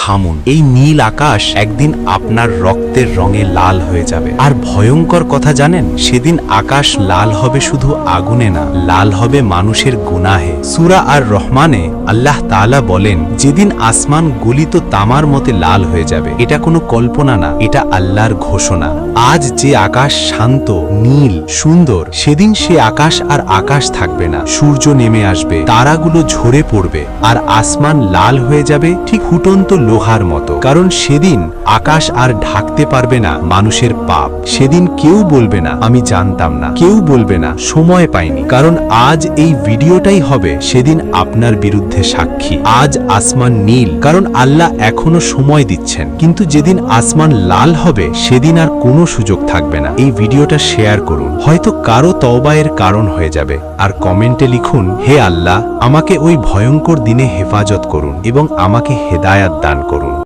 থামুন। এই নীল আকাশ একদিন আপনার রক্তের রঙে লাল হয়ে যাবে। আর ভয়ঙ্কর কথা জানেন, সেদিন আকাশ লাল হবে শুধু আগুনে না, লাল হবে মানুষের গুনাহে। সূরা আর রহমানে আল্লাহ তাআলা বলেন, যেদিন আসমান গলিত তামার মতে লাল হয়ে যাবে। এটা কোনো কল্পনা না, এটা আল্লাহর ঘোষণা। আজ যে আকাশ শান্ত, নীল, সুন্দর, সেদিন সে আকাশ আর আকাশ থাকবে না। সূর্য নেমে আসবে, তারাগুলো ঝরে পড়বে, আর আসমান লাল হয়ে যাবে ঠিক ফুটন্ত লোহার মতো। কারণ সেদিন আকাশ আর ঢাকতে পারবে না মানুষের পাপ। সেদিন কেউ বলবে না আমি জানতাম না, কেউ বলবে না সময় পাইনি। কারণ আজ এই ভিডিওটাই হবে সেদিন আপনার বিরুদ্ধে সাক্ষী। আজ আসমান নীল কারণ আল্লাহ এখনো সময় দিচ্ছেন, কিন্তু যেদিন আসমান লাল হবে সেদিন আর কোনো সুযোগ থাকবে না। এই ভিডিওটা শেয়ার করুন, হয়তো কারো তওবায়ের কারণ হয়ে যাবে। আর কমেন্টে লিখুন, হে আল্লাহ, আমাকে ওই ভয়ঙ্কর দিনে হেফাজত করুন এবং আমাকে হেদায়াত দান করুন।